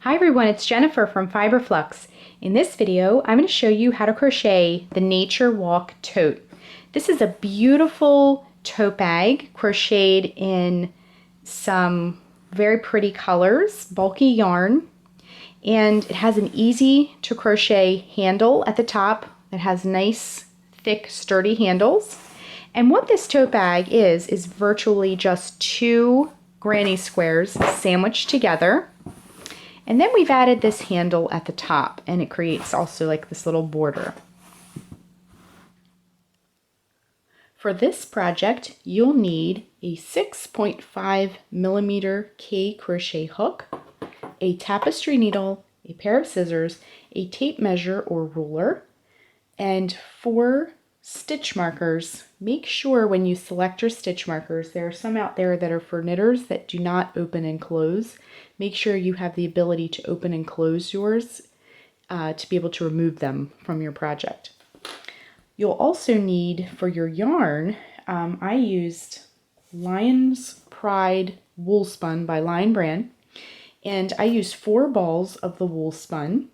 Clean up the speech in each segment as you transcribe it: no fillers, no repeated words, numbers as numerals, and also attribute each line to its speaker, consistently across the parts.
Speaker 1: Hi everyone, it's Jennifer from Fiberflux. In this video, I'm going to show you how to crochet the Nature Walk Tote. This is a beautiful tote bag crocheted in some very pretty colors, bulky yarn, and it has an easy to crochet handle at the top that has nice, thick, sturdy handles. And what this tote bag is virtually just two granny squares sandwiched together. And then we've added this handle at the top, and it creates also like this little border. For this project, you'll need a 6.5 millimeter K crochet hook, a tapestry needle, a pair of scissors, a tape measure or ruler, and 4 stitch markers. Make sure when you select your stitch markers, there are some out there that are for knitters that do not open and close. Make sure you have the ability to open and close yours to be able to remove them from your project. You'll also need, for your yarn, I used Lion's Pride Wool Spun by Lion Brand, and I used 4 balls of the wool spun.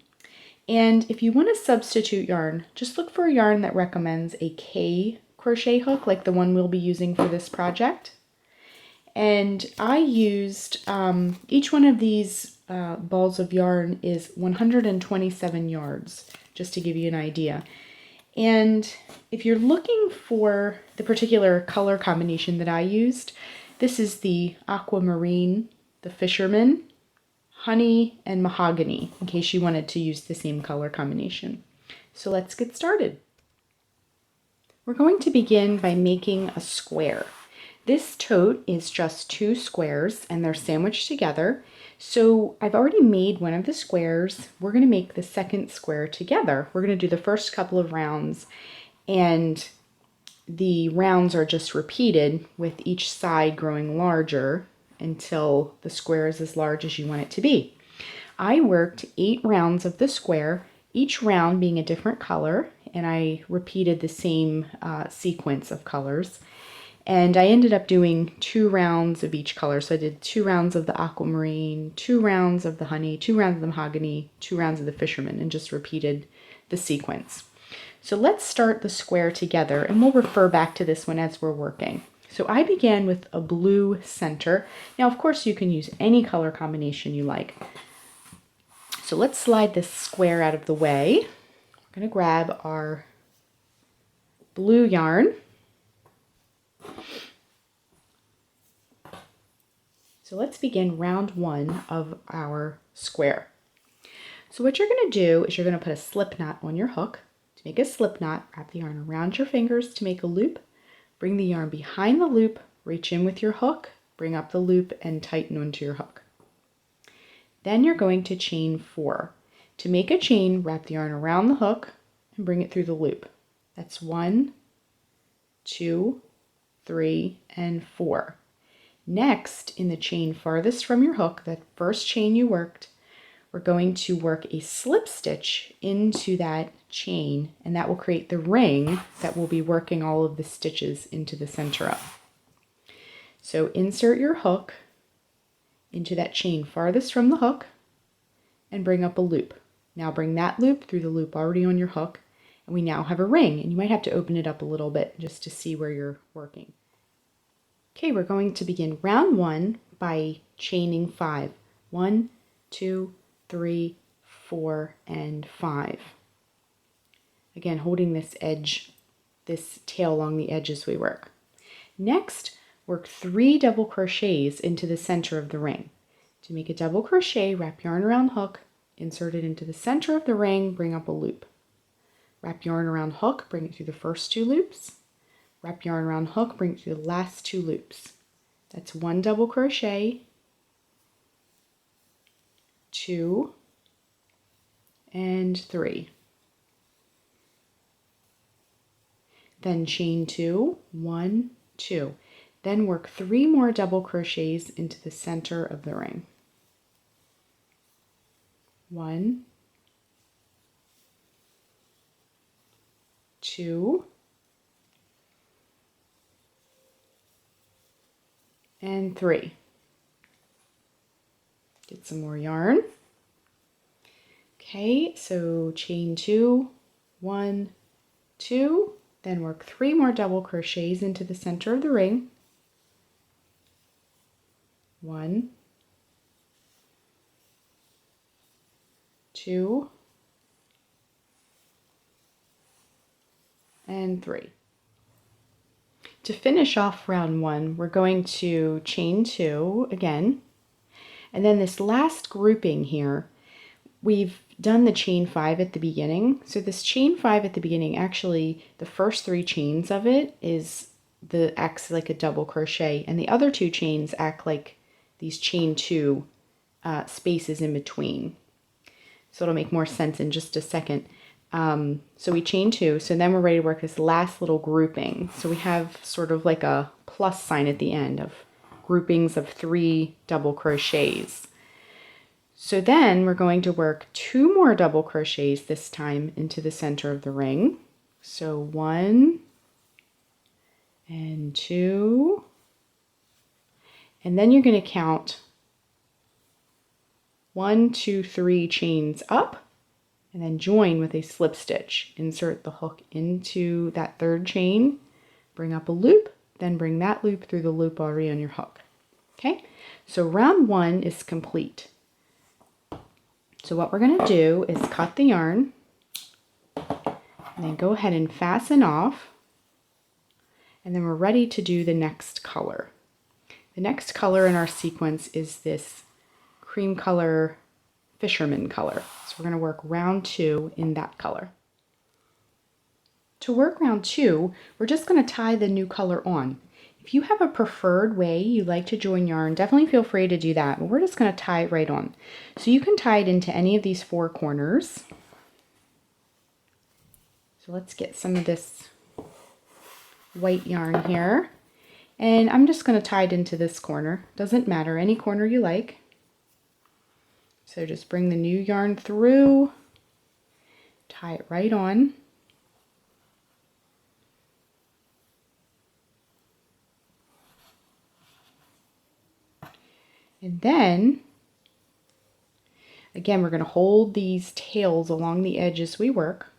Speaker 1: And if you want to substitute yarn, just look for a yarn that recommends a K crochet hook, like the one we'll be using for this project. And I used, each one of these balls of yarn is 127 yards, just to give you an idea. And if you're looking for the particular color combination that I used, this is the aquamarine, the fisherman, honey, and mahogany, in case you wanted to use the same color combination. So let's get started. We're going to begin by making a square. This tote is just 2 squares and they're sandwiched together. So I've already made one of the squares. We're going to make the second square together. We're going to do the first couple of rounds, and the rounds are just repeated with each side growing larger until the square is as large as you want it to be. I worked 8 rounds of the square, each round being a different color, and I repeated the same sequence of colors. And I ended up doing 2 rounds of each color. So I did 2 rounds of the aquamarine, 2 rounds of the honey, 2 rounds of the mahogany, 2 rounds of the fisherman, and just repeated the sequence. So let's start the square together, and we'll refer back to this one as we're working. So I began with a blue center. Now, of course, you can use any color combination you like. So let's slide this square out of the way. We're going to grab our blue yarn. So let's begin round 1 of our square. So what you're going to do is you're going to put a slip knot on your hook. To make a slip knot, wrap the yarn around your fingers to make a loop. Bring the yarn behind the loop, reach in with your hook, bring up the loop, and tighten onto your hook. Then you're going to chain 4. To make a chain, wrap the yarn around the hook and bring it through the loop. That's 1, 2, 3, and 4. Next, in the chain farthest from your hook, that first chain you worked, we're going to work a slip stitch into that chain, and that will create the ring that we'll be working all of the stitches into the center of. So insert your hook into that chain farthest from the hook and bring up a loop. Now bring that loop through the loop already on your hook, and we now have a ring, and you might have to open it up a little bit just to see where you're working. Okay, we're going to begin round 1 by chaining 5. 1, 2, 3, 4, and 5. Again, holding this edge, this tail along the edge as we work. Next, work 3 double crochets into the center of the ring. To make a double crochet, wrap yarn around hook, insert it into the center of the ring, bring up a loop. Wrap yarn around hook, bring it through the first 2 loops. Wrap yarn around hook, bring it through the last 2 loops. That's 1 double crochet, 2, and 3. Then chain 2, 1, 2. Then work 3 more double crochets into the center of the ring. 1, 2, and 3. Get some more yarn. Okay, so chain 2, 1, 2, then work 3 more double crochets into the center of the ring. 1, 2, and 3. To finish off round 1, we're going to chain 2 again, and then this last grouping here, we've done the chain 5 at the beginning. So this chain 5 at the beginning, actually the first 3 chains of it acts like a double crochet, and the other 2 chains act like these chain 2 spaces in between. So it'll make more sense in just a second. So we chain 2, so then we're ready to work this last little grouping. So we have sort of like a plus sign at the end of groupings of 3 double crochets. So then we're going to work 2 more double crochets this time into the center of the ring. So 1 and 2, and then you're going to count 1, 2, 3 chains up, and then join with a slip stitch. Insert the hook into that 3rd chain, bring up a loop, then bring that loop through the loop already on your hook. Okay, so round 1 is complete. So what we're going to do is cut the yarn, and then go ahead and fasten off, and then we're ready to do the next color. The next color in our sequence is this cream color, fisherman color. So we're going to work round 2 in that color. To work round 2, we're just going to tie the new color on. If you have a preferred way you like to join yarn, definitely feel free to do that, but we're just going to tie it right on. So you can tie it into any of these 4 corners. So let's get some of this white yarn here, and I'm just going to tie it into this corner. Doesn't matter, any corner you like. So just bring the new yarn through, tie it right on. And then, again, we're going to hold these tails along the edge as we work.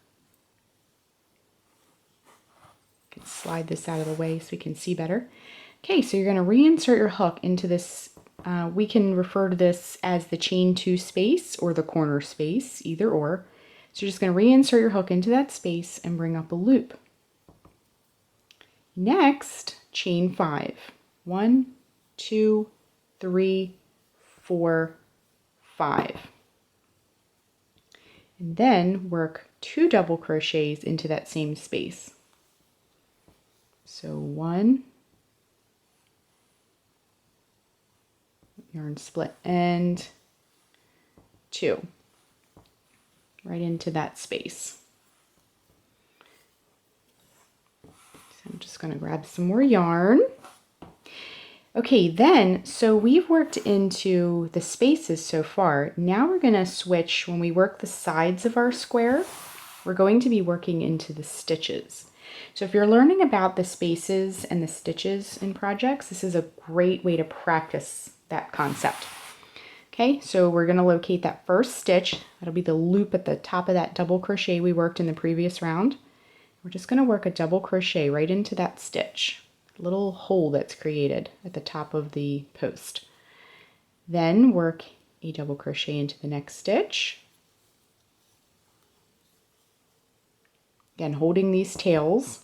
Speaker 1: You can slide this out of the way so we can see better. Okay, so you're going to reinsert your hook into this. We can refer to this as the chain 2 space or the corner space, either or. So you're just going to reinsert your hook into that space and bring up a loop. Next, chain 5. 1, 2, 3, 4, 5. And then work 2 double crochets into that same space. So 1, yarn split, and 2, right into that space. So I'm just going to grab some more yarn. Okay, then, so we've worked into the spaces so far. Now we're going to switch. When we work the sides of our square, we're going to be working into the stitches. So if you're learning about the spaces and the stitches in projects, this is a great way to practice that concept. Okay, so we're going to locate that first stitch. That'll be the loop at the top of that double crochet we worked in the previous round. We're just going to work a double crochet right into that stitch, little hole that's created at the top of the post. Then work a double crochet into the next stitch. Again, holding these tails.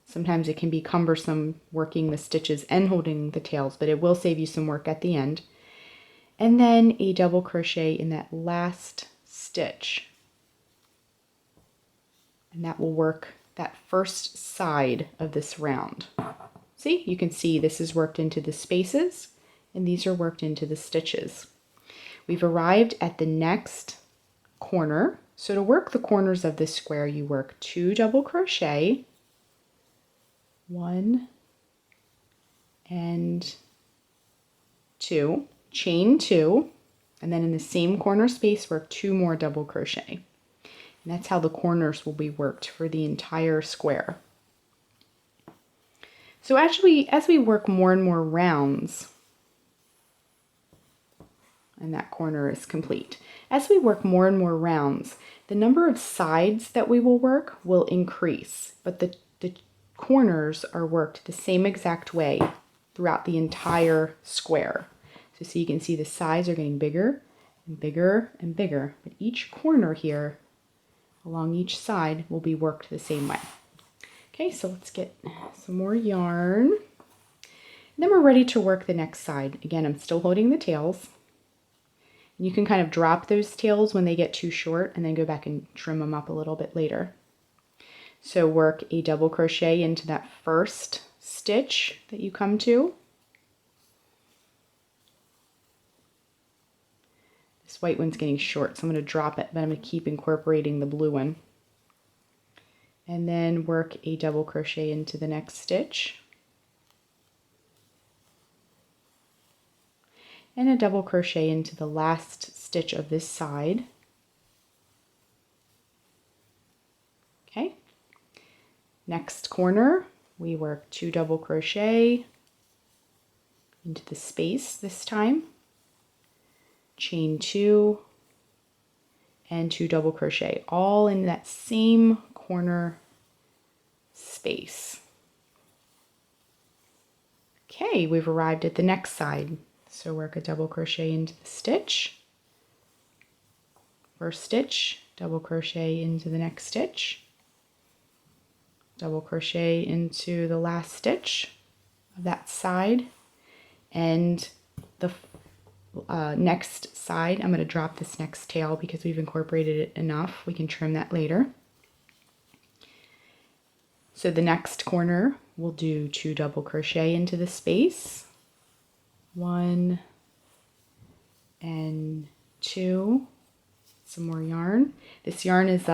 Speaker 1: Sometimes it can be cumbersome working the stitches and holding the tails, but it will save you some work at the end. And then a double crochet in that last stitch. And that will work that first side of this round. See, you can see this is worked into the spaces and these are worked into the stitches. We've arrived at the next corner. So to work the corners of this square, you work 2 double crochet, 1 and 2, chain 2, and then in the same corner space work 2 more double crochet. And that's how the corners will be worked for the entire square. So as we work more and more rounds, and that corner is complete. As we work more and more rounds, the number of sides that we will work will increase, but the corners are worked the same exact way throughout the entire square. So you can see the sides are getting bigger and bigger and bigger, but each corner here along each side will be worked the same way. Okay, so let's get some more yarn. And then we're ready to work the next side. Again, I'm still holding the tails. You can kind of drop those tails when they get too short and then go back and trim them up a little bit later. So work a double crochet into that first stitch that you come to. This white one's getting short, so I'm going to drop it, but I'm going to keep incorporating the blue one. And then work a double crochet into the next stitch. And a double crochet into the last stitch of this side. Okay. Next corner, we work 2 double crochet into the space this time, chain 2, and 2 double crochet, all in that same corner space. Okay, we've arrived at the next side. So work a double crochet into the stitch, first stitch, double crochet into the next stitch, double crochet into the last stitch of that side, and the next side, I'm going to drop this next tail because we've incorporated it enough. We can trim that later. So the next corner, we'll do 2 double crochet into the space, 1 and 2, some more yarn. This yarn is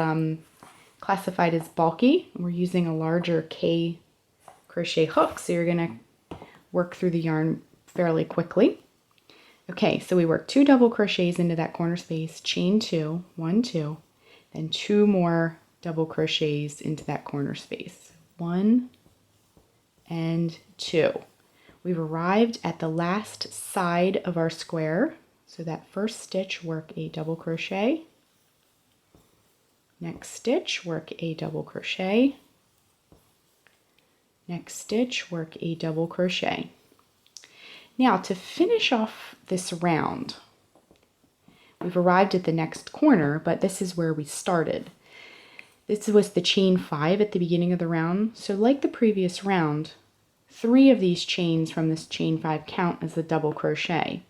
Speaker 1: classified as bulky. We're using a larger K crochet hook, so you're going to work through the yarn fairly quickly. Okay, so we work 2 double crochets into that corner space, chain 2, 1, 2, then 2 more double crochets into that corner space, 1 and 2. We've arrived at the last side of our square, so that first stitch, work a double crochet. Next stitch, work a double crochet. Next stitch, work a double crochet. Now to finish off this round, we've arrived at the next corner, but this is where we started. This was the chain 5 at the beginning of the round. So like the previous round, 3 of these chains from this chain 5 count as a double crochet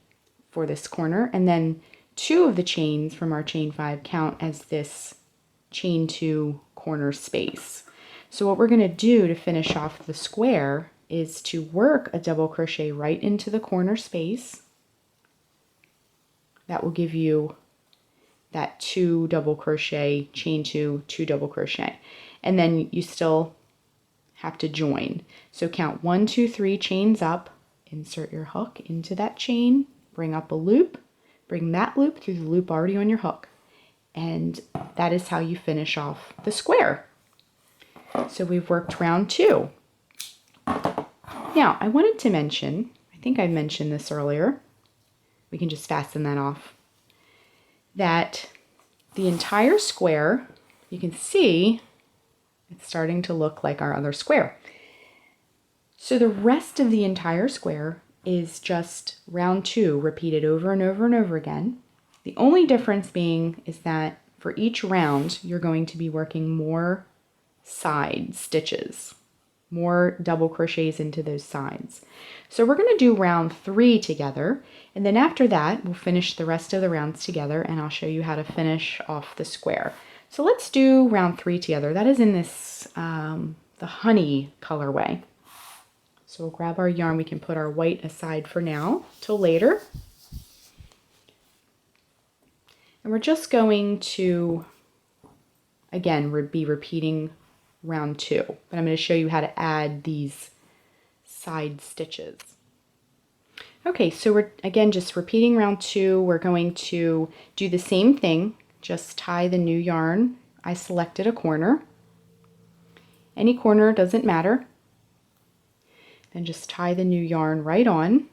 Speaker 1: for this corner, and then 2 of the chains from our chain 5 count as this chain 2 corner space. So what we're going to do to finish off the square is to work a double crochet right into the corner space. That will give you that 2 double crochet, chain 2, 2 double crochet, and then you still have to join. So count 1, 2, 3 chains up, insert your hook into that chain, bring up a loop, bring that loop through the loop already on your hook, and that is how you finish off the square. So we've worked round 2. Now I wanted to mention, I think I mentioned this earlier, we can just fasten that off, that the entire square, you can see it's starting to look like our other square. So the rest of the entire square is just round 2 repeated over and over and over again. The only difference being is that for each round you're going to be working more side stitches, more double crochets into those sides. So we're going to do round 3 together, and then after that we'll finish the rest of the rounds together, and I'll show you how to finish off the square. So let's do round 3 together. That is in this the honey colorway. So we'll grab our yarn. We can put our white aside for now till later, and we're just going to again be repeating round 2, but I'm going to show you how to add these side stitches. Okay, so we're again just repeating round 2. We're going to do the same thing, just tie the new yarn. I selected a corner. Any corner, doesn't matter. Then just tie the new yarn right on.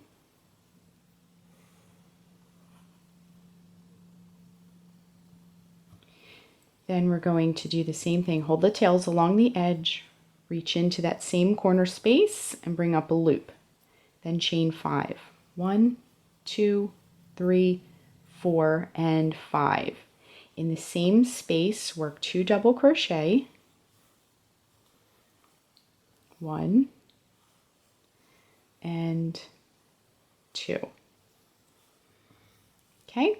Speaker 1: Then we're going to do the same thing. Hold the tails along the edge, reach into that same corner space and bring up a loop. Then chain 5. 1, 2, 3, 4, and 5. In the same space, work 2 double crochet. 1 and 2. Okay,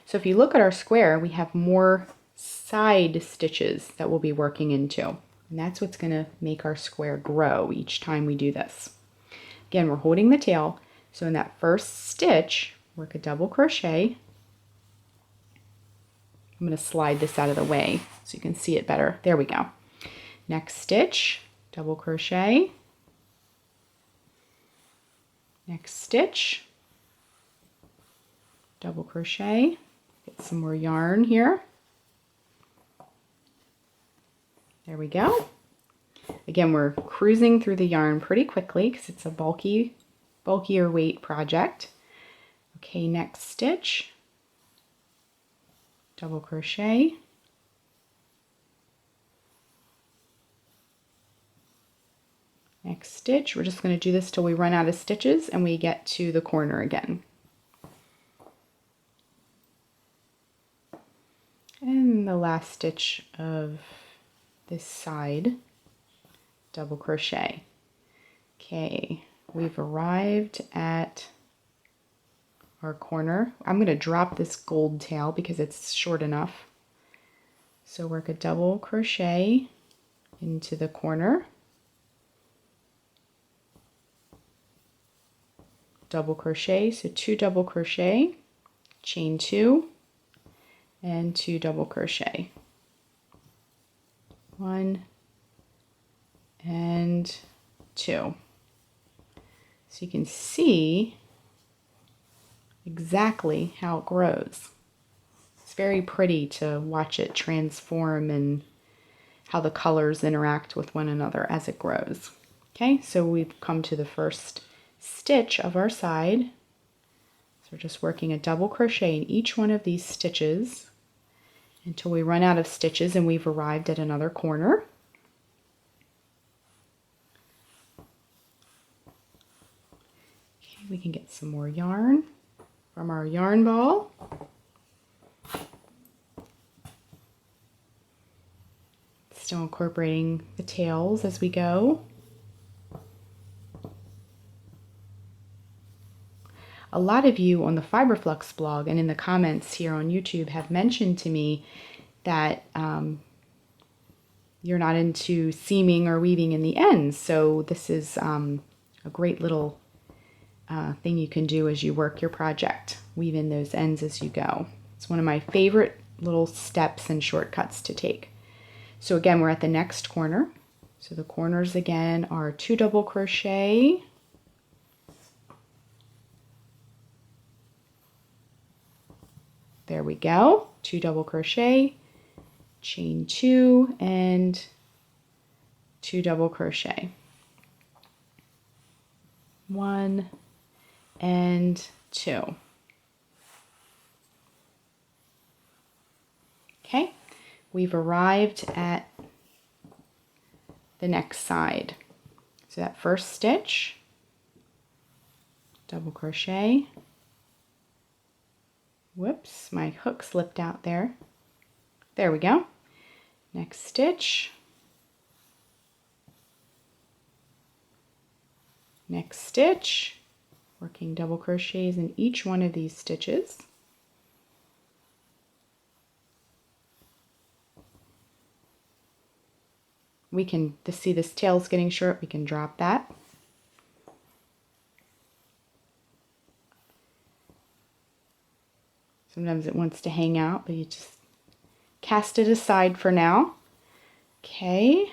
Speaker 1: so if you look at our square, we have more side stitches that we'll be working into. And that's what's going to make our square grow each time we do this. Again, we're holding the tail. So in that first stitch, work a double crochet. I'm going to slide this out of the way so you can see it better. There we go. Next stitch, double crochet. Next stitch, double crochet. Get some more yarn here. There we go. Again, we're cruising through the yarn pretty quickly because it's a bulkier weight project. Okay, next stitch, double crochet. Next stitch, we're just going to do this till we run out of stitches and we get to the corner again. And the last stitch of this side, double crochet. Okay, we've arrived at our corner. I'm going to drop this gold tail because it's short enough. So work a double crochet into the corner. Double crochet, so 2 double crochet, chain 2, and 2 double crochet. 1 and 2. So you can see exactly how it grows. It's very pretty to watch it transform and how the colors interact with one another as it grows. Okay, so we've come to the first stitch of our side. So we're just working a double crochet in each one of these stitches until we run out of stitches and we've arrived at another corner. Okay, we can get some more yarn from our yarn ball. Still incorporating the tails as we go. A lot of you on the Fiberflux blog and in the comments here on YouTube have mentioned to me that you're not into seaming or weaving in the ends. So this is a great little thing you can do as you work your project. Weave in those ends as you go. It's one of my favorite little steps and shortcuts to take. So again, we're at the next corner. So the corners again are 2 double crochet. There we go, 2 double crochet, chain 2, and 2 double crochet. 1 and 2. Okay, we've arrived at the next side. So that first stitch, double crochet. Whoops, my hook slipped out there. There we go. Next stitch. Next stitch. Working double crochets in each one of these stitches. We can, to see this tail's getting short, we can drop that. Sometimes it wants to hang out, but you just cast it aside for now. Okay.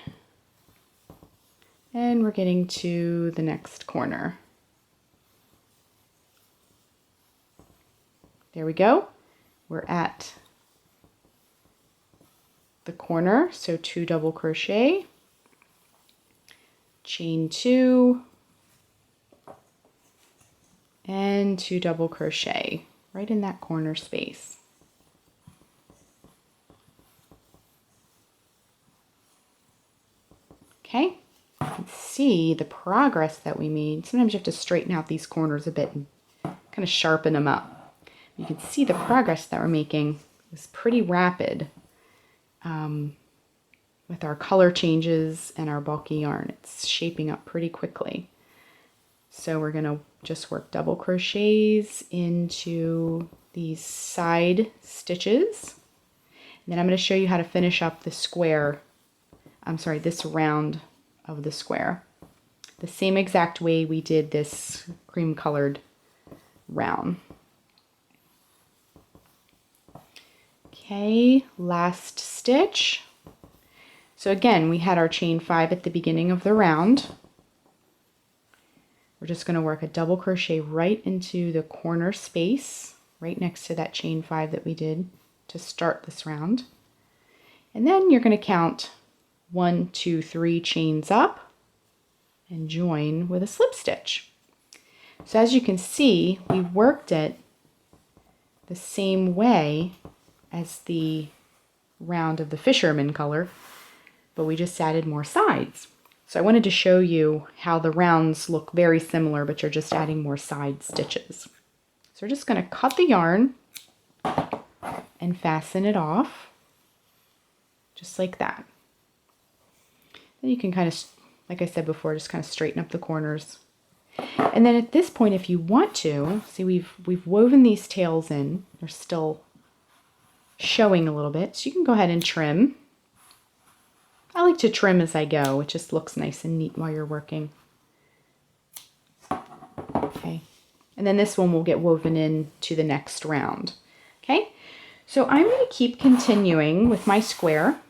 Speaker 1: And we're getting to the next corner. There we go. We're at the corner, so 2 double crochet, chain 2, and 2 double crochet right in that corner space. Okay, you can see the progress that we made. Sometimes you have to straighten out these corners a bit and kind of sharpen them up. You can see the progress that we're making is pretty rapid with our color changes and our bulky yarn. It's shaping up pretty quickly. So we're going to just work double crochets into these side stitches. And then I'm going to show you how to finish up the square, this round of the square. The same exact way we did this cream colored round. Okay, last stitch. So again, we had our chain 5 at the beginning of the round. We're just going to work a double crochet right into the corner space, right next to that chain 5 that we did to start this round. And then you're going to count 1, 2, 3 chains up and join with a slip stitch. So as you can see, we worked it the same way as the round of the fisherman color, but we just added more sides. So I wanted to show you how the rounds look very similar, but you're just adding more side stitches. So we're just going to cut the yarn and fasten it off, just like that. Then you can kind of, like I said before, just kind of straighten up the corners. And then at this point, if you want to, see we've woven these tails in. They're still showing a little bit, so you can go ahead and trim. I like to trim as I go. It just looks nice and neat while you're working. Okay, and then this one will get woven in to the next round. Okay, so I'm going to keep continuing with my square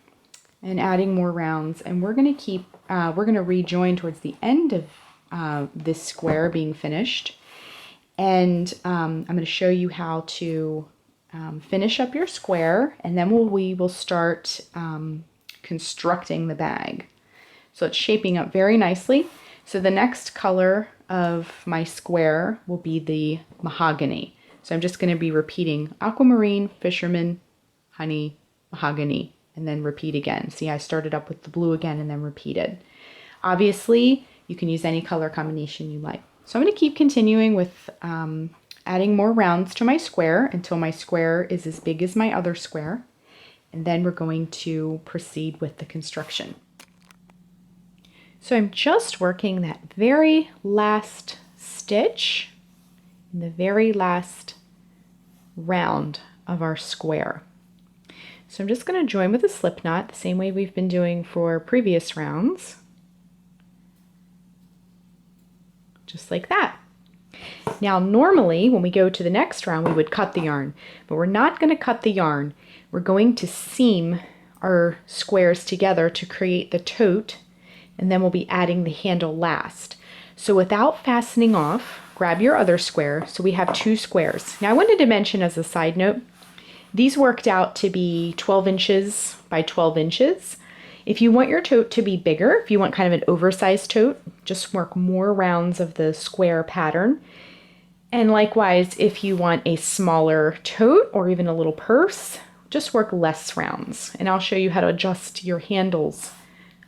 Speaker 1: and adding more rounds, and we're going to rejoin towards the end of this square being finished, and I'm going to show you how to finish up your square, and then we will start constructing the bag. So it's shaping up very nicely. So the next color of my square will be the mahogany. So I'm just going to be repeating aquamarine, fisherman, honey, mahogany, and then repeat again. See, I started up with the blue again and then repeated. Obviously, you can use any color combination you like. So I'm going to keep continuing with adding more rounds to my square until my square is as big as my other square. And then we're going to proceed with the construction. So I'm just working that very last stitch in the very last round of our square. So I'm just going to join with a slip knot the same way we've been doing for previous rounds. Just like that. Now normally when we go to the next round we would cut the yarn, but we're not going to cut the yarn. We're going to seam our squares together to create the tote, and then we'll be adding the handle last. So without fastening off, grab your other square. So we have 2 squares. Now I wanted to mention as a side note, these worked out to be 12 inches by 12 inches. If you want your tote to be bigger, if you want kind of an oversized tote, just work more rounds of the square pattern. And likewise, if you want a smaller tote or even a little purse, just work less rounds. And I'll show you how to adjust your handles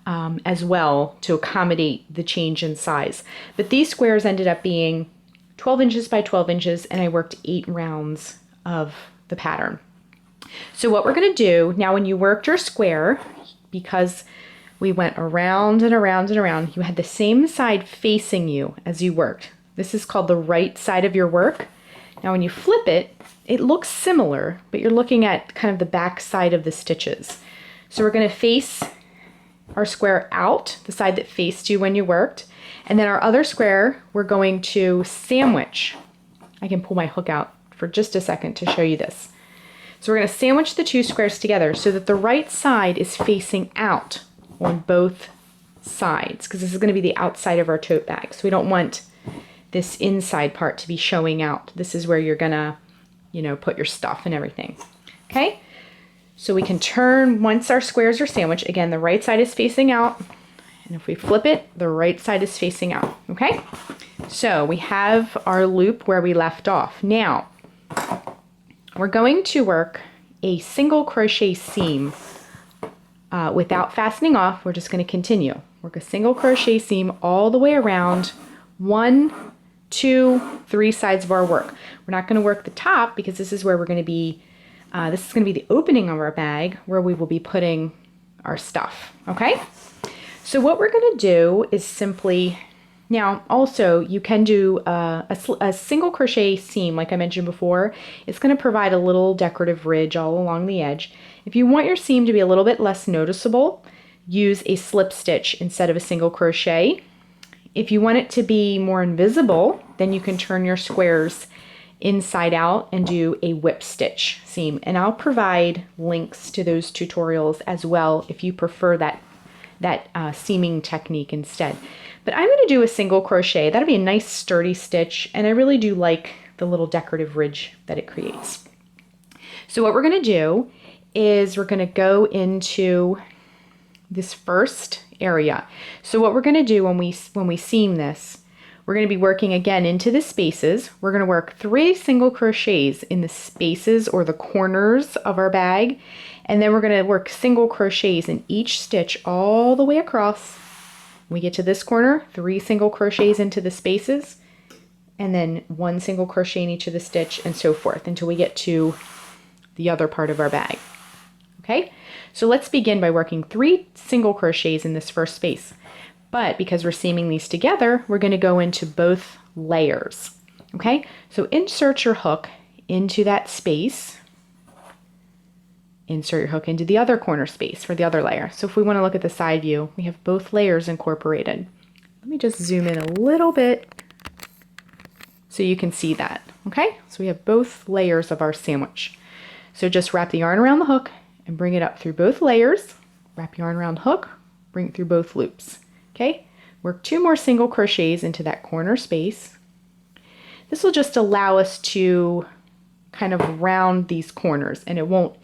Speaker 1: as well to accommodate the change in size. But these squares ended up being 12 inches by 12 inches, and I worked 8 rounds of the pattern. So what we're going to do now, when you worked your square, because we went around and around and around, you had the same side facing you as you worked. This is called the right side of your work. Now when you flip it, it looks similar, but you're looking at kind of the back side of the stitches. So we're going to face our square out, the side that faced you when you worked, and then our other square we're going to sandwich. I can pull my hook out for just a second to show you this. So we're going to sandwich the 2 squares together so that the right side is facing out on both sides, because this is going to be the outside of our tote bag. So we don't want this inside part to be showing out. This is where you're gonna, put your stuff and everything. Okay, so we can turn once our squares are sandwiched. Again, the right side is facing out, and if we flip it, the right side is facing out. Okay, so we have our loop where we left off. Now we're going to work a single crochet seam without fastening off, we're just going to continue. Work a single crochet seam all the way around 1, 2, 3 sides of our work. We're not going to work the top because this is where we're going to be, this is going to be the opening of our bag where we will be putting our stuff, okay? So what we're going to do is simply, now also you can do a single crochet seam like I mentioned before. It's going to provide a little decorative ridge all along the edge. If you want your seam to be a little bit less noticeable, use a slip stitch instead of a single crochet. If you want it to be more invisible, then you can turn your squares inside out and do a whip stitch seam. And I'll provide links to those tutorials as well if you prefer that seaming technique instead. But I'm going to do a single crochet. That'll be a nice sturdy stitch, and I really do like the little decorative ridge that it creates. So what we're going to do is we're going to go into this first area. So what we're going to do when we seam this, we're going to be working again into the spaces. We're going to work 3 single crochets in the spaces or the corners of our bag, and then we're going to work single crochets in each stitch all the way across. When we get to this corner, 3 single crochets into the spaces, and then 1 single crochet in each of the stitch, and so forth until we get to the other part of our bag. Okay, so let's begin by working 3 single crochets in this first space. But because we're seaming these together, we're going to go into both layers. Okay, so insert your hook into that space. Insert your hook into the other corner space for the other layer. So if we want to look at the side view, we have both layers incorporated. Let me just zoom in a little bit so you can see that. Okay, so we have both layers of our sandwich. So just wrap the yarn around the hook and bring it up through both layers. Wrap yarn around hook, bring it through both loops. Okay, work 2 more single crochets into that corner space. This will just allow us to kind of round these corners, and it won't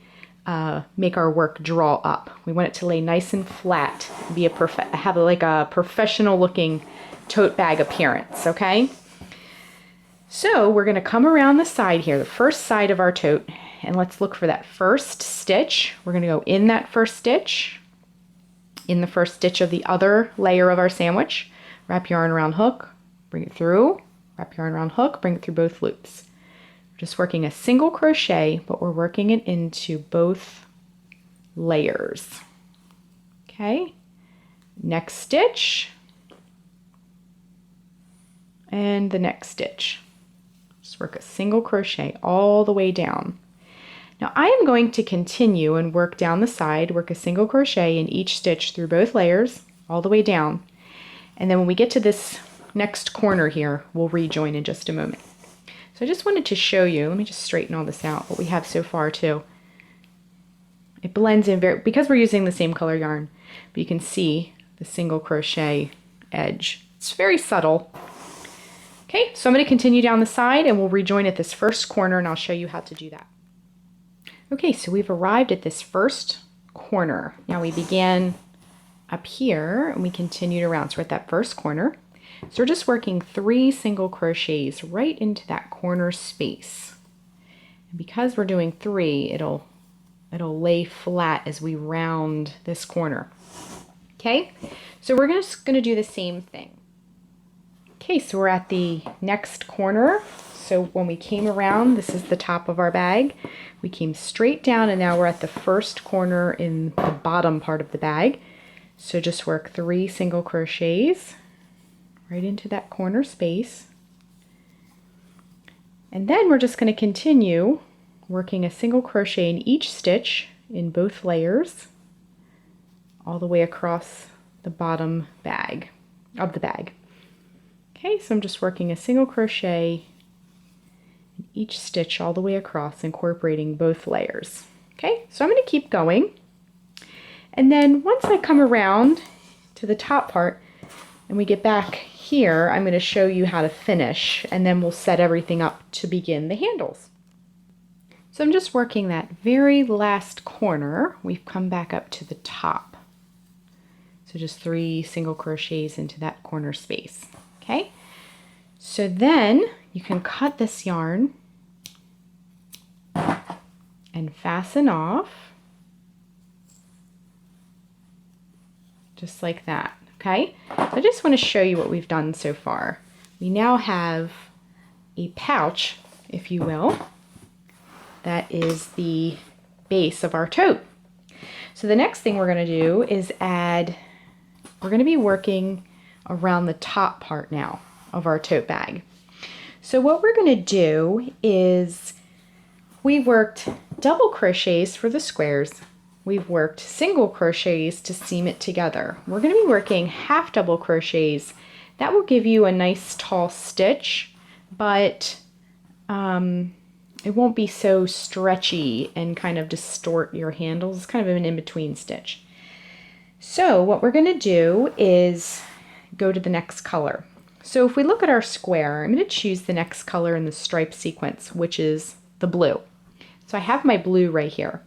Speaker 1: make our work draw up. We want it to lay nice and flat, be have like a professional looking tote bag appearance, okay? So we're going to come around the side here, the first side of our tote, and let's look for that first stitch. We're going to go in that first stitch, in the first stitch of the other layer of our sandwich. Wrap yarn around hook, bring it through, wrap yarn around hook, bring it through both loops. We're just working a single crochet, but we're working it into both layers. Okay, next stitch, and the next stitch. Just work a single crochet all the way down. Now I am going to continue and work down the side, work a single crochet in each stitch through both layers all the way down. And then when we get to this next corner here, we'll rejoin in just a moment. So I just wanted to show you, let me just straighten all this out, what we have so far too. It blends in because we're using the same color yarn, but you can see the single crochet edge. It's very subtle. Okay, so I'm going to continue down the side and we'll rejoin at this first corner, and I'll show you how to do that. Okay, so we've arrived at this first corner. Now we began up here and we continued around. So we're at that first corner. So we're just working 3 single crochets right into that corner space. And because we're doing 3, it'll lay flat as we round this corner. Okay, so we're just going to do the same thing. Okay, so we're at the next corner. So when we came around, this is the top of our bag. We came straight down and now we're at the first corner in the bottom part of the bag. So just work 3 single crochets right into that corner space. And then we're just going to continue working a single crochet in each stitch in both layers all the way across the bottom bag of the bag. Okay, so I'm just working a single crochet in each stitch all the way across, incorporating both layers. Okay, so I'm going to keep going. And then once I come around to the top part and we get back here, I'm going to show you how to finish, and then we'll set everything up to begin the handles. So I'm just working that very last corner. We've come back up to the top. So just 3 single crochets into that corner space. Okay, so then you can cut this yarn and fasten off just like that, okay? So I just want to show you what we've done so far. We now have a pouch, if you will, that is the base of our tote. So the next thing we're going to do is we're going to be working around the top part now of our tote bag. So what we're going to do is we worked double crochets for the squares. We've worked single crochets to seam it together. We're going to be working half double crochets. That will give you a nice tall stitch, but it won't be so stretchy and kind of distort your handles. It's kind of an in-between stitch. So what we're going to do is go to the next color. So if we look at our square, I'm going to choose the next color in the stripe sequence, which is the blue. So I have my blue right here.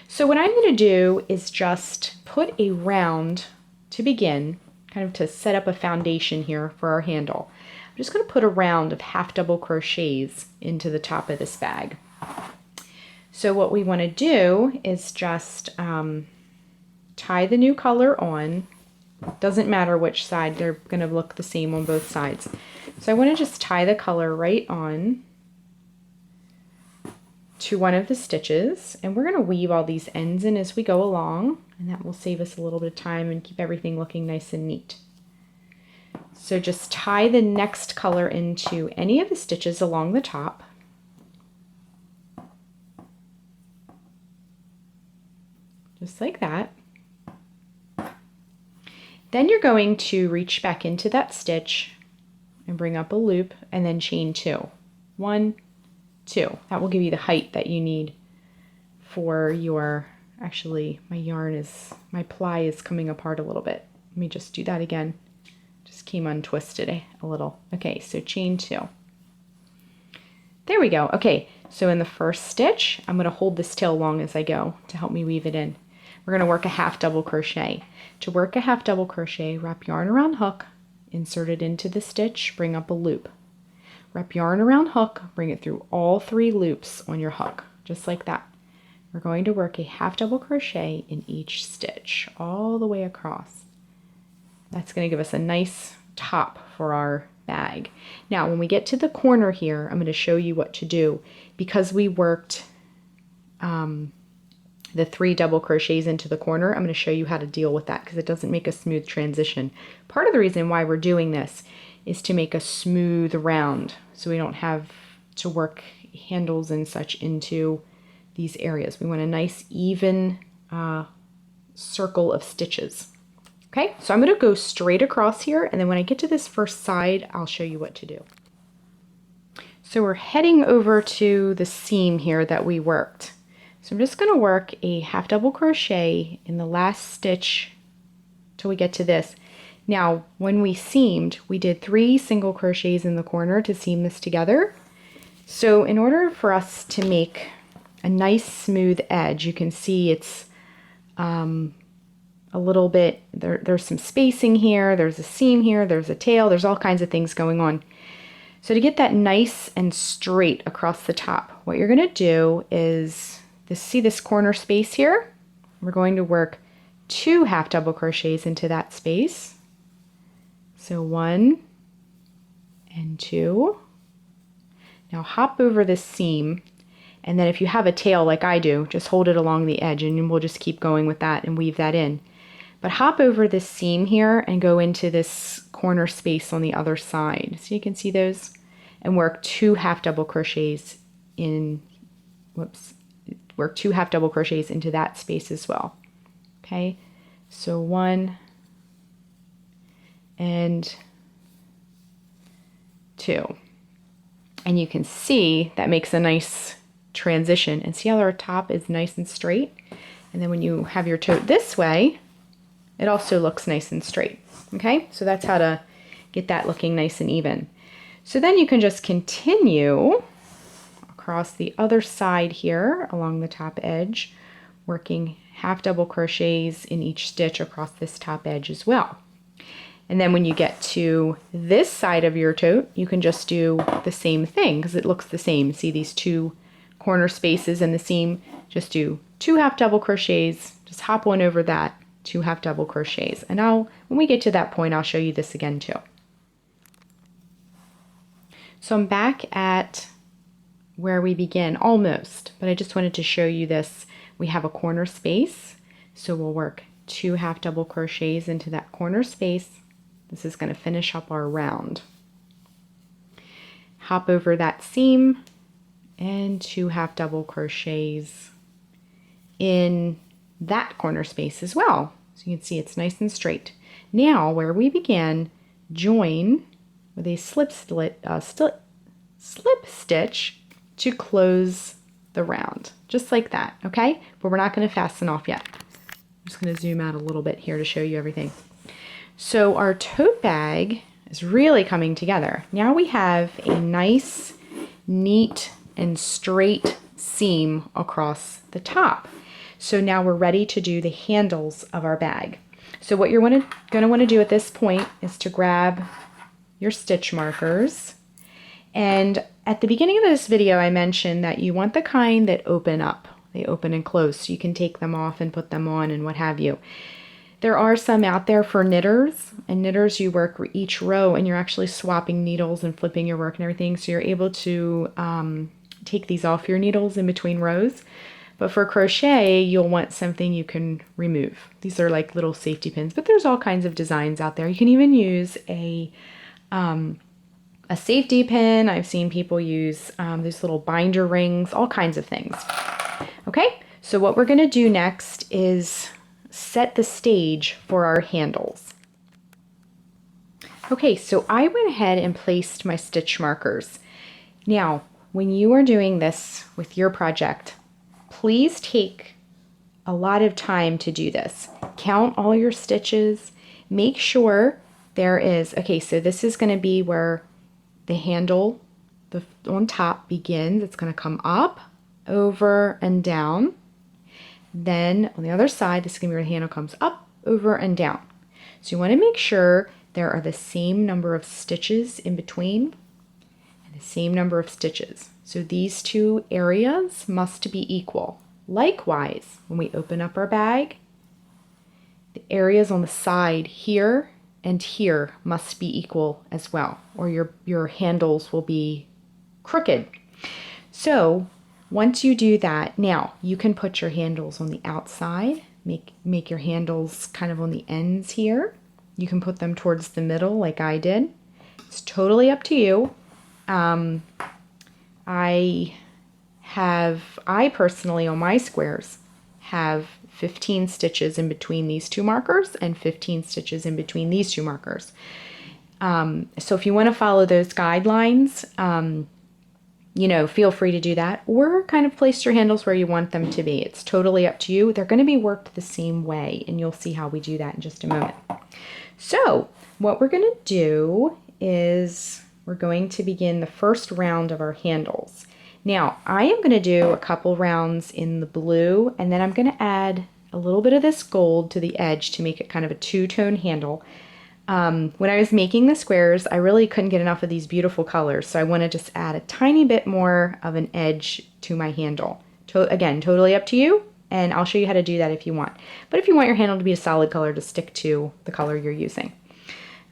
Speaker 1: So what I'm going to do is just put a round to begin, kind of to set up a foundation here for our handle. I'm just going to put a round of half double crochets into the top of this bag. So what we want to do is just tie the new color on. Doesn't matter which side, they're going to look the same on both sides. So I want to just tie the color right on to one of the stitches, and we're going to weave all these ends in as we go along, and that will save us a little bit of time and keep everything looking nice and neat. So just tie the next color into any of the stitches along the top. Just like that. Then you're going to reach back into that stitch and bring up a loop and then chain 2. 1, 2. That will give you the height that you need for your, actually my ply is coming apart a little bit. Let me just do that again. Just came untwisted a little. Okay, so chain 2. There we go. Okay, so in the first stitch, I'm going to hold this tail long as I go to help me weave it in. We're going to work a half double crochet. To work a half double crochet, wrap yarn around hook, insert it into the stitch, bring up a loop. Wrap yarn around hook, bring it through all 3 loops on your hook, just like that. We're going to work a half double crochet in each stitch, all the way across. That's going to give us a nice top for our bag. Now, when we get to the corner here, I'm going to show you what to do. Because we worked the 3 double crochets into the corner, I'm going to show you how to deal with that because it doesn't make a smooth transition. Part of the reason why we're doing this is to make a smooth round so we don't have to work handles and such into these areas. We want a nice even circle of stitches. Okay, so I'm going to go straight across here, and then when I get to this first side, I'll show you what to do. So we're heading over to the seam here that we worked. So I'm just going to work a half double crochet in the last stitch till we get to this. Now, when we seamed, we did 3 single crochets in the corner to seam this together. So in order for us to make a nice smooth edge, you can see it's a little bit, there's some spacing here, there's a seam here, there's a tail, there's all kinds of things going on. So to get that nice and straight across the top, what you're going to do is, see this corner space here? We're going to work 2 half double crochets into that space. So 1 and 2. Now hop over this seam, and then if you have a tail like I do, just hold it along the edge and we'll just keep going with that and weave that in. But hop over this seam here and go into this corner space on the other side. So you can see those, and work 2 half double crochets in, work 2 half double crochets into that space as well. Okay, so 1 and 2. And you can see that makes a nice transition, and see how our top is nice and straight, and then when you have your tote this way, it also looks nice and straight. Okay, so that's how to get that looking nice and even. So then you can just continue across the other side here along the top edge, working half double crochets in each stitch across this top edge as well. And then when you get to this side of your tote, you can just do the same thing because it looks the same. See these 2 corner spaces in the seam? Just do 2 half double crochets, just hop one over that, 2 half double crochets. And when we get to that point, I'll show you this again too. So I'm back at where we begin, almost, but I just wanted to show you this. We have a corner space, so we'll work 2 half double crochets into that corner space. This is going to finish up our round. Hop over that seam and 2 half double crochets in that corner space as well. So you can see it's nice and straight. Now where we began, join with a slip stitch to close the round, just like that, okay? But we're not going to fasten off yet. I'm just going to zoom out a little bit here to show you everything. So our tote bag is really coming together. Now we have a nice, neat, and straight seam across the top. So now we're ready to do the handles of our bag. So what you're going to want to do at this point is to grab your stitch markers. And at the beginning of this video, I mentioned that you want the kind that open up. They open and close, so you can take them off and put them on and what have you. There are some out there for knitters, and knitters you work each row and you're actually swapping needles and flipping your work and everything, so you're able to take these off your needles in between rows. But for crochet, you'll want something you can remove. These are like little safety pins, but there's all kinds of designs out there. You can even use a safety pin. I've seen people use these little binder rings, all kinds of things. Okay, so what we're going to do next is set the stage for our handles. Okay, so I went ahead and placed my stitch markers. Now, when you are doing this with your project, please take a lot of time to do this. Count all your stitches. Make sure there is, okay, so this is going to be where the handle on top begins. It's going to come up, over, and down. Then on the other side, this is going to be where the handle comes up, over, and down. So you want to make sure there are the same number of stitches in between and the same number of stitches. So these two areas must be equal. Likewise, when we open up our bag, the areas on the side here and here must be equal as well, or your handles will be crooked. So once you do that, now you can put your handles on the outside, make your handles kind of on the ends here. You can put them towards the middle like I did. It's totally up to you. I personally on my squares have 15 stitches in between these two markers and 15 stitches in between these two markers. So if you want to follow those guidelines, you know, feel free to do that, or kind of place your handles where you want them to be. It's totally up to you. They're going to be worked the same way, and you'll see how we do that in just a moment. So what we're going to do is we're going to begin the first round of our handles. Now, I am going to do a couple rounds in the blue, and then I'm going to add a little bit of this gold to the edge to make it kind of a two-tone handle. When I was making the squares, I really couldn't get enough of these beautiful colors, so I want to just add a tiny bit more of an edge to my handle. Again, totally up to you, and I'll show you how to do that if you want. But if you want your handle to be a solid color, to stick to the color you're using.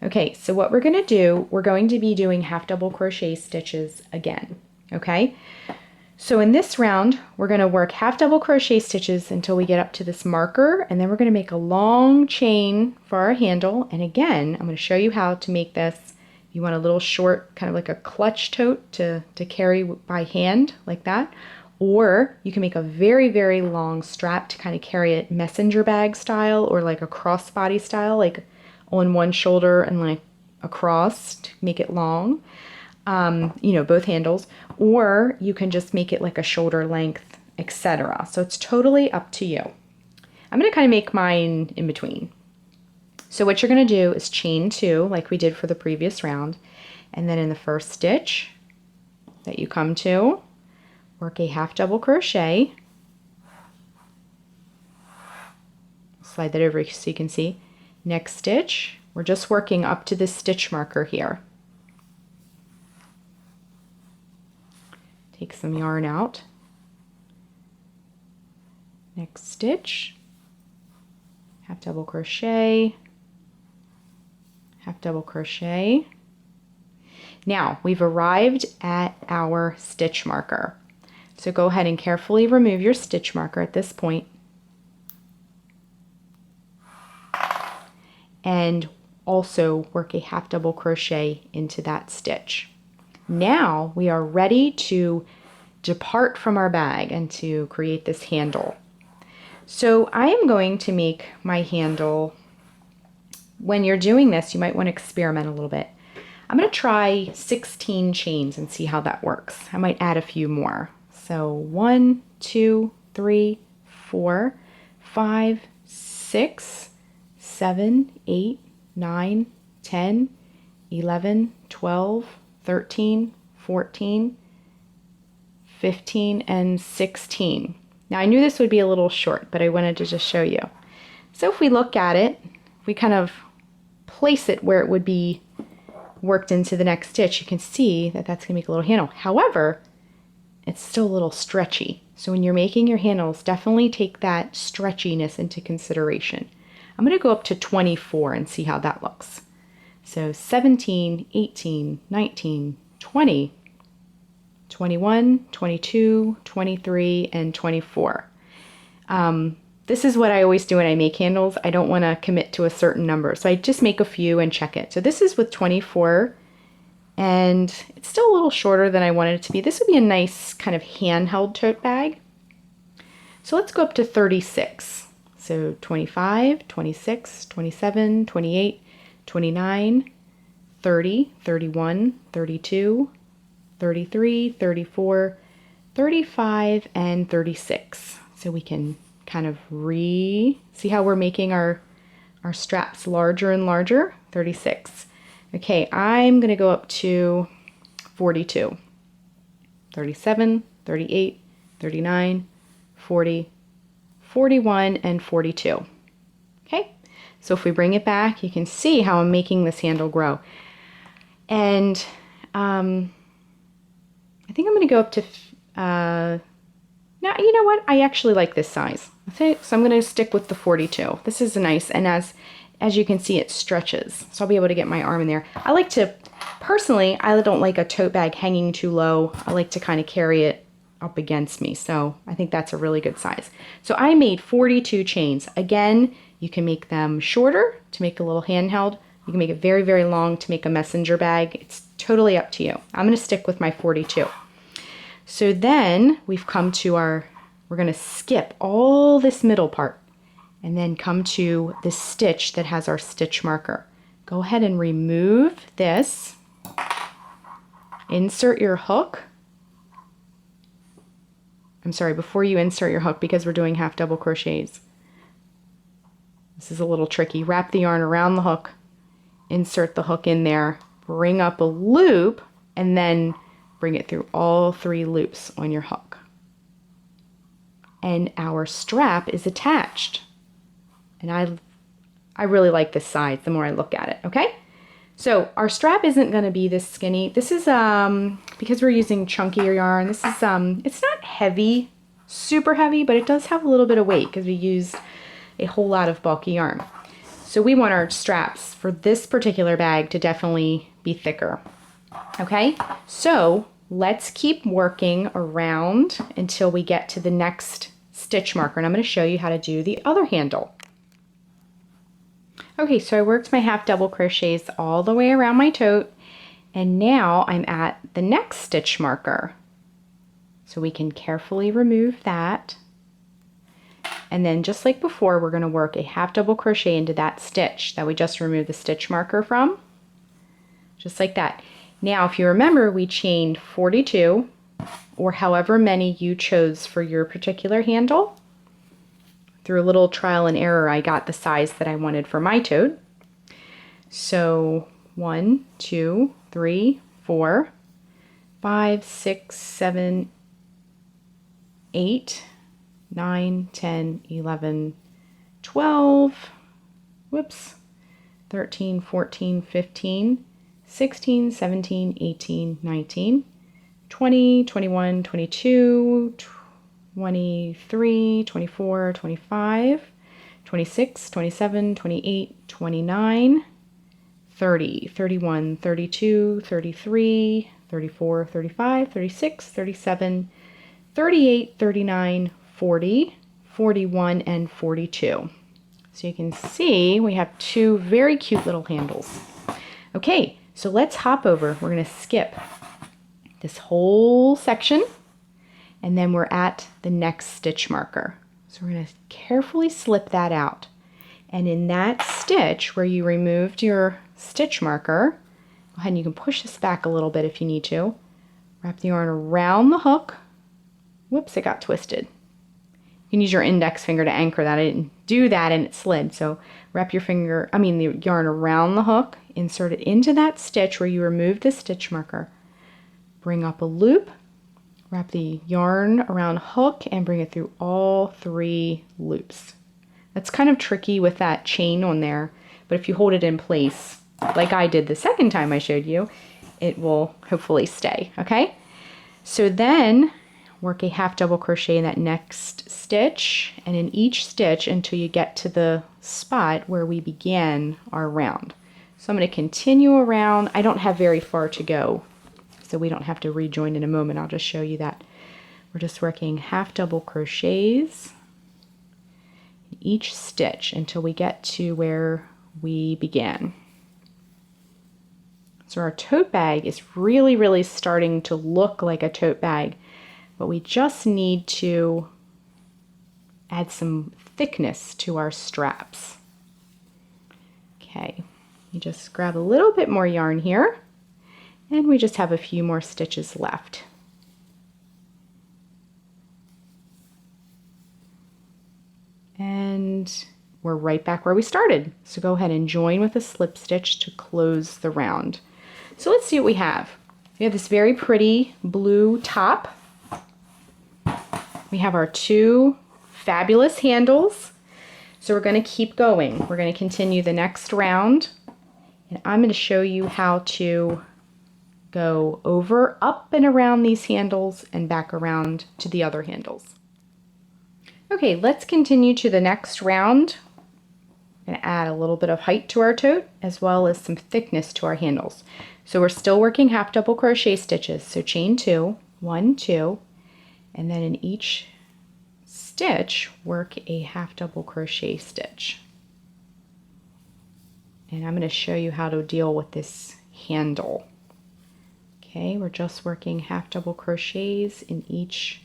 Speaker 1: Okay, so what we're going to do, we're going to be doing half double crochet stitches again. Okay, so in this round, we're going to work half double crochet stitches until we get up to this marker, and then we're going to make a long chain for our handle. And again, I'm going to show you how to make this. You want a little short, kind of like a clutch tote to carry by hand, like that. Or you can make a very, very long strap to kind of carry it messenger bag style, or like a crossbody style, like on one shoulder and like across to make it long. You know, both handles, or you can just make it like a shoulder length, etc. So it's totally up to you. I'm going to kind of make mine in between. So what you're going to do is chain 2 like we did for the previous round, and then in the first stitch that you come to, work a half double crochet, slide that over so you can see. Next stitch, we're just working up to this stitch marker here. Take some yarn out. Next stitch, half double crochet, half double crochet. Now we've arrived at our stitch marker. So go ahead and carefully remove your stitch marker at this point. And also work a half double crochet into that stitch. Now we are ready to depart from our bag and to create this handle. So I am going to make my handle. When you're doing this, you might want to experiment a little bit. I'm going to try 16 chains and see how that works. I might add a few more. So 1, 2, 3, 4, 5, 6, 7, 8, 9, 10, 11, 12, 13, 14, 15, and 16. Now I knew this would be a little short, but I wanted to just show you. So if we look at it, we kind of place it where it would be worked into the next stitch, you can see that that's going to make a little handle. However, it's still a little stretchy. So when you're making your handles, definitely take that stretchiness into consideration. I'm going to go up to 24 and see how that looks. So 17, 18, 19, 20, 21, 22, 23, and 24. This is what I always do when I make handles. I don't want to commit to a certain number, so I just make a few and check it. So this is with 24, and it's still a little shorter than I wanted it to be. This would be a nice kind of handheld tote bag. So let's go up to 36. So 25, 26, 27, 28, 29, 30, 31, 32, 33, 34, 35, and 36. So we can kind of see how we're making our straps larger and larger. 36. Okay, I'm going to go up to 42, 37, 38, 39, 40, 41, and 42. Okay, so if we bring it back, you can see how I'm making this handle grow. And I think I'm going to go up to, now you know what, I actually like this size. So I'm going to stick with the 42. This is nice, and as you can see, it stretches, so I'll be able to get my arm in there. I like to, personally, I don't like a tote bag hanging too low. I like to kind of carry it up against me, so I think that's a really good size. So I made 42 chains. Again, you can make them shorter to make a little handheld. You can make it very, very long to make a messenger bag. It's totally up to you. I'm going to stick with my 42. So then we've come to we're going to skip all this middle part and then come to this stitch that has our stitch marker. Go ahead and remove this. Insert your hook. I'm sorry, before you insert your hook, because we're doing half double crochets. This is a little tricky. Wrap the yarn around the hook, insert the hook in there, bring up a loop, and then bring it through all 3 loops on your hook. And our strap is attached. And I really like this size the more I look at it, okay? So our strap isn't going to be this skinny. This is, because we're using chunkier yarn, this is, it's not heavy, super heavy, but it does have a little bit of weight because we used a whole lot of bulky yarn. So we want our straps for this particular bag to definitely be thicker, okay? So let's keep working around until we get to the next stitch marker, and I'm going to show you how to do the other handle. Okay, so I worked my half double crochets all the way around my tote, and now I'm at the next stitch marker. So we can carefully remove that, and then just like before, we're going to work a half double crochet into that stitch that we just removed the stitch marker from, just like that. Now if you remember, we chained 42, or however many you chose for your particular handle. Through a little trial and error, I got the size that I wanted for my tote. So 1, 2, 3, 4, 5, 6, 7, 8, 9, 10, 11, 12, whoops, 13, 14, 15, 16, 17, 18, 19, 20, 21, 22, 23, 24, 25, 26, 27, 28, 29, 30, 31, 32, 33, 34, 35, 36, 37, 38, 39, 40, 41, and 42. So you can see we have two very cute little handles. Okay, so let's hop over. We're going to skip this whole section, and then we're at the next stitch marker. So we're going to carefully slip that out. And in that stitch where you removed your stitch marker, go ahead and you can push this back a little bit if you need to. Wrap the yarn around the hook. Whoops, it got twisted. You can use your index finger to anchor that. I didn't do that and it slid. So wrap your the yarn around the hook, insert it into that stitch where you removed the stitch marker. Bring up a loop, wrap the yarn around hook and bring it through all 3 loops. That's kind of tricky with that chain on there, but if you hold it in place, like I did the second time I showed you, it will hopefully stay, okay? So then work a half double crochet in that next stitch, and in each stitch until you get to the spot where we began our round. So I'm going to continue around. I don't have very far to go, so we don't have to rejoin in a moment. I'll just show you that. We're just working half double crochets in each stitch until we get to where we began. So our tote bag is really starting to look like a tote bag, but we just need to add some thickness to our straps. Okay, you just grab a little bit more yarn here, and we just have a few more stitches left. And we're right back where we started. So go ahead and join with a slip stitch to close the round. So let's see what we have. We have this very pretty blue top. We have our 2 fabulous handles. So we're going to keep going. We're going to continue the next round, and I'm going to show you how to go over, up and around these handles and back around to the other handles. Okay, let's continue to the next round. I'm going to add a little bit of height to our tote as well as some thickness to our handles. So we're still working half double crochet stitches. So chain 2, 1, 2, and then in each stitch work a half double crochet stitch. And I'm going to show you how to deal with this handle. Okay, we're just working half double crochets in each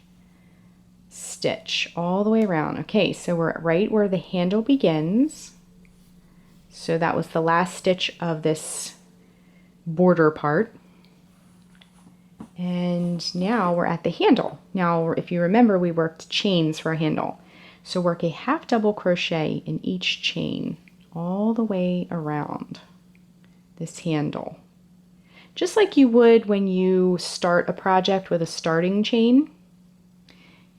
Speaker 1: stitch all the way around. Okay, so we're right where the handle begins. So that was the last stitch of this border part. And now we're at the handle. Now, if you remember, we worked chains for a handle. So work a half double crochet in each chain all the way around this handle. Just like you would when you start a project with a starting chain,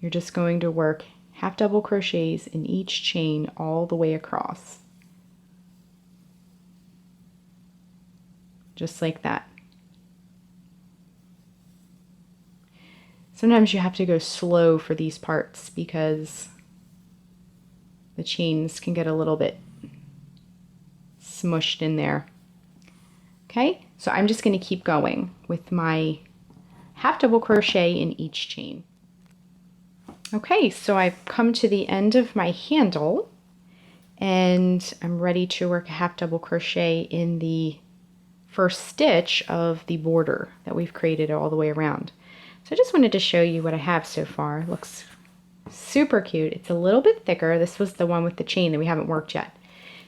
Speaker 1: you're just going to work half double crochets in each chain all the way across. Just like that. Sometimes you have to go slow for these parts because the chains can get a little bit smushed in there. Okay, so I'm just going to keep going with my half double crochet in each chain. Okay, so I've come to the end of my handle and I'm ready to work a half double crochet in the first stitch of the border that we've created all the way around. So I just wanted to show you what I have so far. It looks super cute. It's a little bit thicker. This was the one with the chain that we haven't worked yet.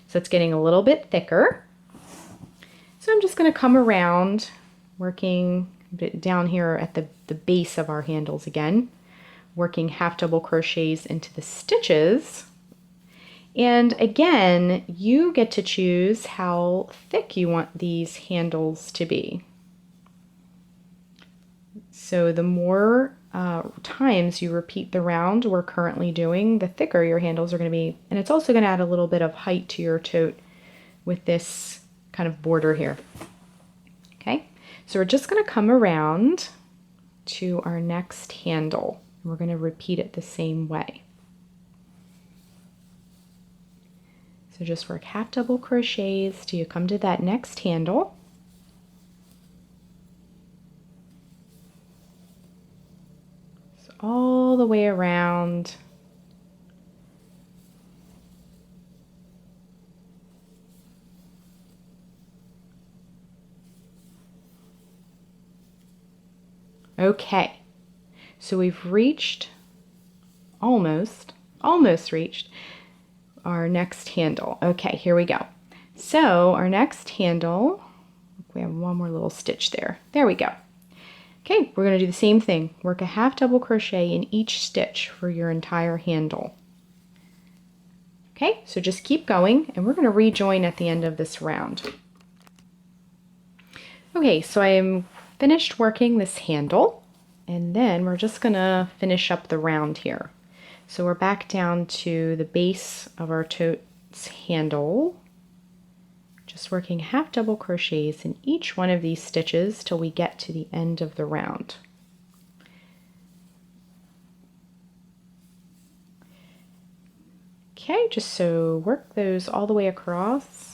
Speaker 1: So it's getting a little bit thicker. So I'm just going to come around, working a bit down here at the base of our handles again, working half double crochets into the stitches. And again, you get to choose how thick you want these handles to be. So the more times you repeat the round we're currently doing, the thicker your handles are going to be. And it's also going to add a little bit of height to your tote with this kind of border here. Okay, so we're just going to come around to our next handle. We're going to repeat it the same way. So just work half double crochets till you come to that next handle. So all the way around. Okay, so we've reached, almost reached our next handle. Okay, here we go. So our next handle, we have one more little stitch there. There we go. Okay, we're going to do the same thing. Work a half double crochet in each stitch for your entire handle. Okay, so just keep going, and we're going to rejoin at the end of this round. Okay, so I am finished working this handle, and then we're just going to finish up the round here. So we're back down to the base of our tote's handle, just working half double crochets in each one of these stitches till we get to the end of the round. Okay, just so work those all the way across.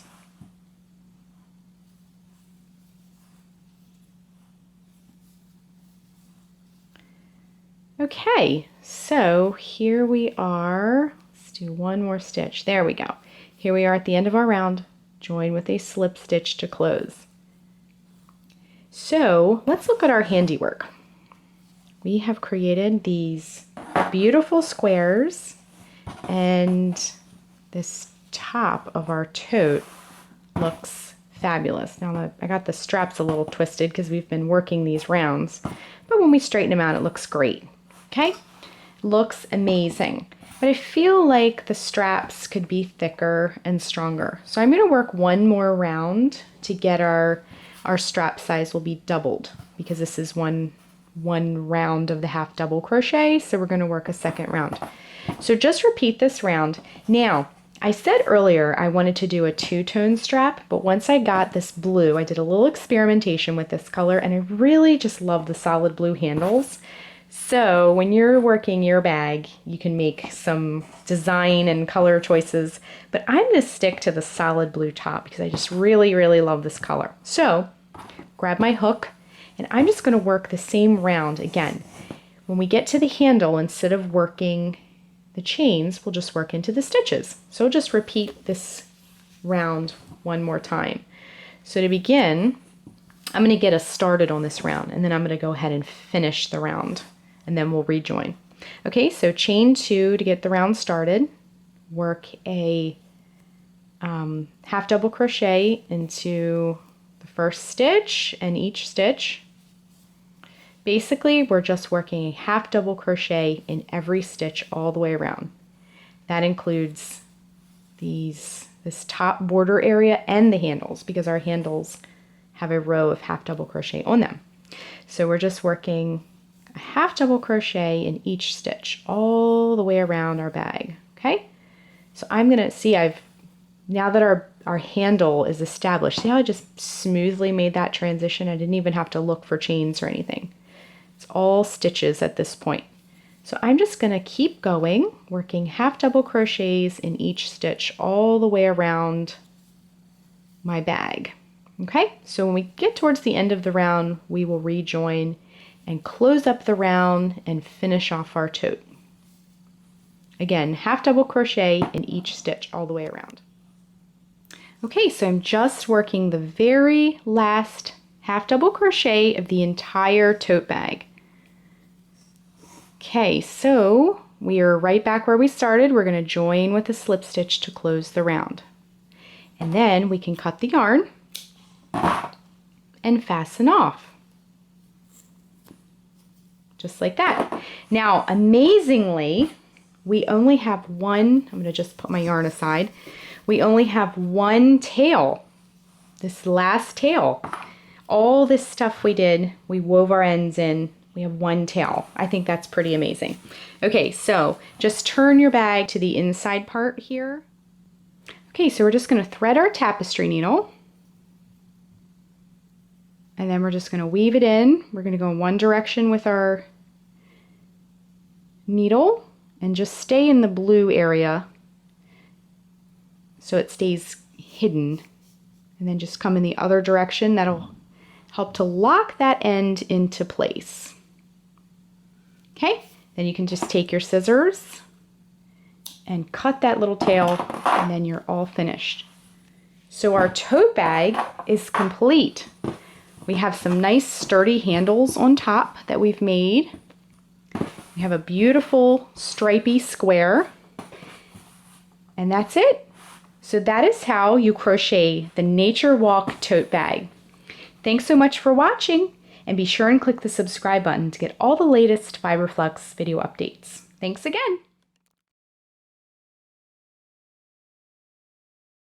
Speaker 1: Okay, so here we are. Let's do one more stitch. There we go. Here we are at the end of our round. Join with a slip stitch to close. So let's look at our handiwork. We have created these beautiful squares, and this top of our tote looks fabulous. Now I got the straps a little twisted because we've been working these rounds, but when we straighten them out, it looks great. Okay, looks amazing. But I feel like the straps could be thicker and stronger. So I'm going to work one more round to get our strap size will be doubled, because this is one round of the half double crochet. So we're going to work a second round. So just repeat this round. Now, I said earlier I wanted to do a two-tone strap, but once I got this blue, I did a little experimentation with this color, and I really just love the solid blue handles. So when you're working your bag, you can make some design and color choices, but I'm going to stick to the solid blue top because I just really, really love this color. So grab my hook, and I'm just going to work the same round again. When we get to the handle, instead of working the chains, we'll just work into the stitches. So just repeat this round one more time. So to begin, I'm going to get us started on this round, and then I'm going to go ahead and finish the round, and then we'll rejoin. Okay, so chain 2 to get the round started. Work a half double crochet into the first stitch and each stitch. Basically, we're just working a half double crochet in every stitch all the way around. That includes this top border area and the handles, because our handles have a row of half double crochet on them. So we're just working a half double crochet in each stitch all the way around our bag. Okay, so I'm gonna see, now that our handle is established, see how I just smoothly made that transition? I didn't even have to look for chains or anything. It's all stitches at this point. So I'm just gonna keep going, working half double crochets in each stitch all the way around my bag. Okay, so when we get towards the end of the round, we will rejoin and close up the round and finish off our tote. Again, half double crochet in each stitch all the way around. Okay, so I'm just working the very last half double crochet of the entire tote bag. Okay, so we are right back where we started. We're going to join with a slip stitch to close the round. And then we can cut the yarn and fasten off. Just like that. Now, amazingly, we only have one, I'm going to just put my yarn aside, we only have one tail, this last tail. All this stuff we did, we wove our ends in, we have one tail. I think that's pretty amazing. Okay, so just turn your bag to the inside part here. Okay, so we're just going to thread our tapestry needle, and then we're just going to weave it in. We're going to go in one direction with our needle and just stay in the blue area. so it stays hidden. And then just come in the other direction. That'll help to lock that end into place. Okay, then you can just take your scissors and cut that little tail, and then you're all finished. So our tote bag is complete. We have some nice sturdy handles on top that we've made. We have a beautiful stripy square, and that's it. So that is how you crochet the Nature Walk tote bag. Thanks so much for watching, and be sure and click the subscribe button to get all the latest Fiberflux video updates. Thanks again.